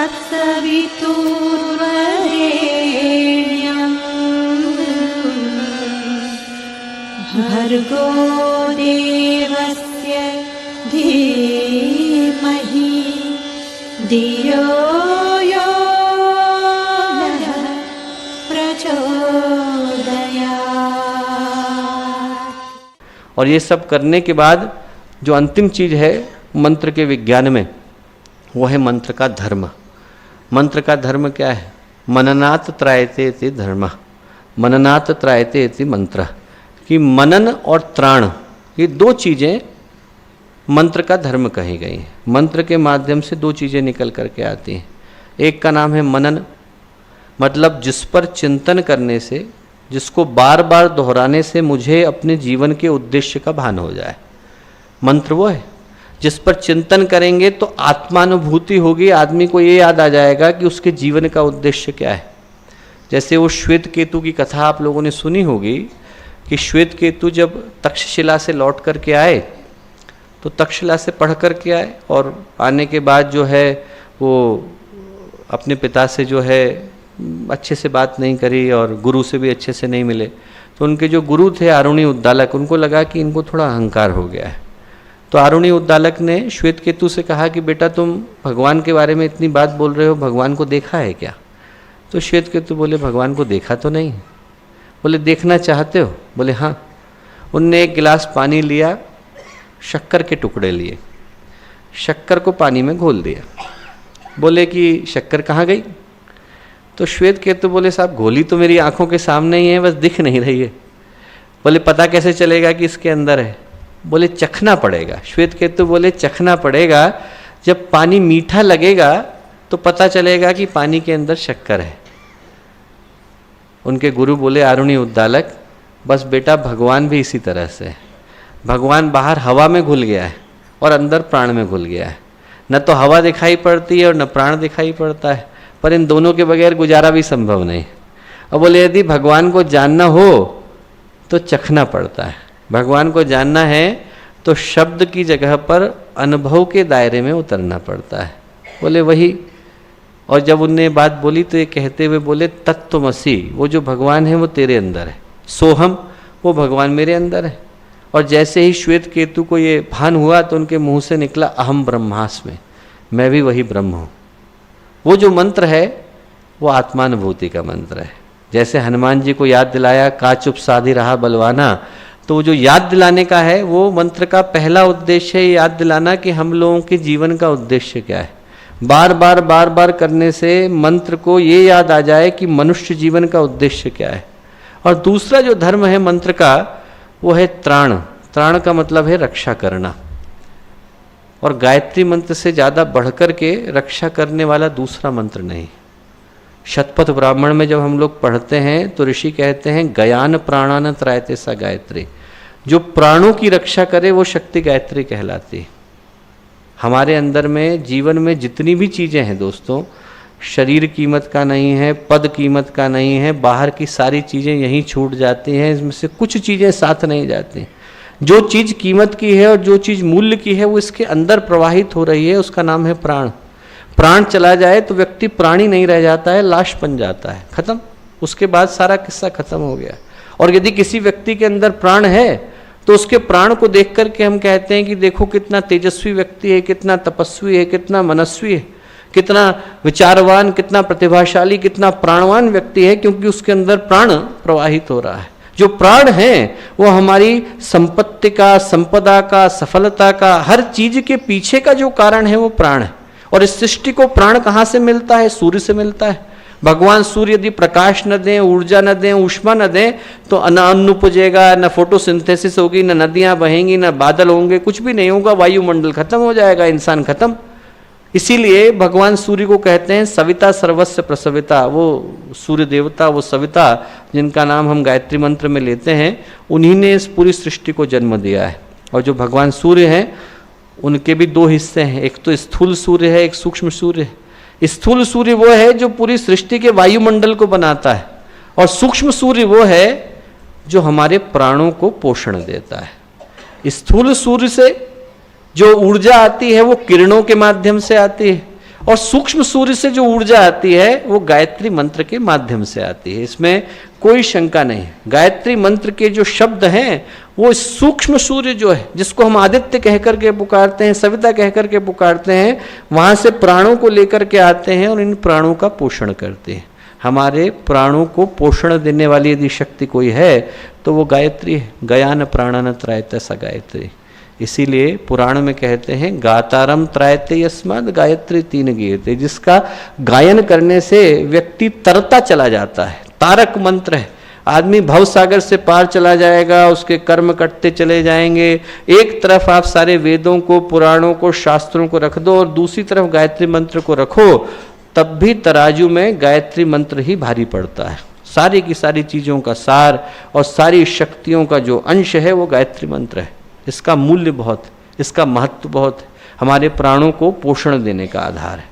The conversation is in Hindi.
तत्सवितुर्वरेण्यं भर्गो देवस्य धीमहि धियो यो नः प्रचोदयात्। और ये सब करने के बाद जो अंतिम चीज है मंत्र के विज्ञान में, वो है मंत्र का धर्म। मंत्र का धर्म क्या है? मननात् त्रायते इति धर्म, मननात् त्रायते इति मंत्र। कि मनन और त्राण ये दो चीजें मंत्र का धर्म कही गई हैं। मंत्र के माध्यम से दो चीजें निकल करके आती हैं। एक का नाम है मनन, मतलब जिस पर चिंतन करने से, जिसको बार बार दोहराने से मुझे अपने जीवन के उद्देश्य का भान हो जाए। मंत्र वो है जिस पर चिंतन करेंगे तो आत्मानुभूति होगी, आदमी को ये याद आ जाएगा कि उसके जीवन का उद्देश्य क्या है। जैसे वो श्वेत केतु की कथा आप लोगों ने सुनी होगी कि श्वेत केतु जब तक्षशिला से लौट करके आए तो तक्षशिला से पढ़ करके आए और आने के बाद जो है वो अपने पिता से जो है अच्छे से बात नहीं करी और गुरु से भी अच्छे से नहीं मिले। तो उनके जो गुरु थे आरुणि उद्दालक, उनको लगा कि इनको थोड़ा अहंकार हो गया है। तो आरुणि उद्दालक ने श्वेत केतु से कहा कि बेटा तुम भगवान के बारे में इतनी बात बोल रहे हो, भगवान को देखा है क्या? तो श्वेत केतु बोले भगवान को देखा तो नहीं। बोले देखना चाहते हो? बोले हाँ। उनने एक गिलास पानी लिया, शक्कर के टुकड़े लिए, शक्कर को पानी में घोल दिया। बोले कि शक्कर कहाँ गई? तो श्वेत केतु बोले साहब घोली तो मेरी आंखों के सामने ही है, बस दिख नहीं रही है। बोले पता कैसे चलेगा कि इसके अंदर है? बोले चखना पड़ेगा। श्वेत केतु बोले चखना पड़ेगा, जब पानी मीठा लगेगा तो पता चलेगा कि पानी के अंदर शक्कर है। उनके गुरु बोले आरुणि उद्दालक बस बेटा भगवान भी इसी तरह से है। भगवान बाहर हवा में घुल गया है और अंदर प्राण में घुल गया है। न तो हवा दिखाई पड़ती है और न प्राण दिखाई पड़ता है, पर इन दोनों के बगैर गुजारा भी संभव नहीं। अब बोले यदि भगवान को जानना हो तो चखना पड़ता है। भगवान को जानना है तो शब्द की जगह पर अनुभव के दायरे में उतरना पड़ता है। बोले वही। और जब उनने बात बोली तो ये कहते हुए बोले तत्त्वमसि, वो जो भगवान है वो तेरे अंदर है। सोहम, वो भगवान मेरे अंदर है। और जैसे ही श्वेत केतु को ये भान हुआ तो उनके मुंह से निकला अहम ब्रह्मास्मि, मैं भी वही ब्रह्म हूँ। वो जो मंत्र है वो आत्मानुभूति का मंत्र है। जैसे हनुमान जी को याद दिलाया का चुप साधी रहा बलवाना, तो वो जो याद दिलाने का है वो मंत्र का पहला उद्देश्य है, याद दिलाना कि हम लोगों के जीवन का उद्देश्य क्या है। बार बार करने से मंत्र को ये याद आ जाए कि मनुष्य जीवन का उद्देश्य क्या है। और दूसरा जो धर्म है मंत्र का वो है त्राण। त्राण का मतलब है रक्षा करना। और गायत्री मंत्र से ज़्यादा बढ़कर के रक्षा करने वाला दूसरा मंत्र नहीं। शतपथ ब्राह्मण में जब हम लोग पढ़ते हैं तो ऋषि कहते हैं गयान प्राणान त्रायते सा गायत्री। जो प्राणों की रक्षा करे वो शक्ति गायत्री कहलाती है। हमारे अंदर में जीवन में जितनी भी चीज़ें हैं दोस्तों, शरीर कीमत का नहीं है, पद कीमत का नहीं है, बाहर की सारी चीज़ें यहीं छूट जाती हैं। इसमें से कुछ चीज़ें साथ नहीं जाती। जो चीज़ कीमत की है और जो चीज़ मूल्य की है वो इसके अंदर प्रवाहित हो रही है, उसका नाम है प्राण। प्राण चला जाए तो व्यक्ति प्राणी नहीं रह जाता है, लाश बन जाता है, खत्म। उसके बाद सारा किस्सा खत्म हो गया। और यदि किसी व्यक्ति के अंदर प्राण है तो उसके प्राण को देख करके हम कहते हैं कि देखो कितना तेजस्वी व्यक्ति है, कितना तपस्वी है, कितना मनस्वी है, कितना विचारवान, कितना प्रतिभाशाली, कितना प्राणवान व्यक्ति है, क्योंकि उसके अंदर प्राण प्रवाहित हो रहा है। जो प्राण है वो हमारी संपत्ति का, संपदा का, सफलता का, हर चीज के पीछे का जो कारण है वो प्राण है। और इस सृष्टि को प्राण कहाँ से मिलता है? सूर्य से मिलता है। भगवान सूर्य यदि प्रकाश न दें, ऊर्जा न दें, ऊष्मा न दें तो न अन्न उपजेगा, न फोटोसिंथेसिस होगी, न नदियां बहेंगी, न बादल होंगे, कुछ भी नहीं होगा। वायुमंडल खत्म हो जाएगा, इंसान खत्म। इसीलिए भगवान सूर्य को कहते हैं सविता सर्वस्य प्रसविता। वो सूर्य देवता, वो सविता जिनका नाम हम गायत्री मंत्र में लेते हैं, उन्हीं ने इस पूरी सृष्टि को जन्म दिया है। और जो भगवान सूर्य हैं उनके भी दो हिस्से हैं, एक तो स्थूल सूर्य है, एक सूक्ष्म सूर्य है। स्थूल सूर्य वो है जो पूरी सृष्टि के वायुमंडल को बनाता है, और सूक्ष्म सूर्य वो है जो हमारे प्राणों को पोषण देता है। स्थूल सूर्य से जो ऊर्जा आती है वो किरणों के माध्यम से आती है, और सूक्ष्म सूर्य से जो ऊर्जा आती है वो गायत्री मंत्र के माध्यम से आती है, इसमें कोई शंका नहीं। गायत्री मंत्र के जो शब्द हैं वो सूक्ष्म सूर्य जो है, जिसको हम आदित्य कह करके पुकारते हैं, सविता कह करके पुकारते हैं, वहां से प्राणों को लेकर के आते हैं और इन प्राणों का पोषण करते हैं। हमारे प्राणों को पोषण देने वाली यदि शक्ति कोई है तो वो गायत्री है। गयान प्राणन त्रायते स गायत्री। इसीलिए पुराण में कहते हैं गातारम त्रायते यस्माद् गायत्री तीन गीयते, जिसका गायन करने से व्यक्ति तरता चला जाता है। तारक मंत्र है, आदमी भव सागर से पार चला जाएगा, उसके कर्म कटते चले जाएंगे। एक तरफ आप सारे वेदों को, पुराणों को, शास्त्रों को रख दो और दूसरी तरफ गायत्री मंत्र को रखो, तब भी तराजू में गायत्री मंत्र ही भारी पड़ता है। सारी की सारी चीज़ों का सार और सारी शक्तियों का जो अंश है वो गायत्री मंत्र है। इसका मूल्य बहुत, इसका महत्व बहुत है, हमारे प्राणों को पोषण देने का आधार है।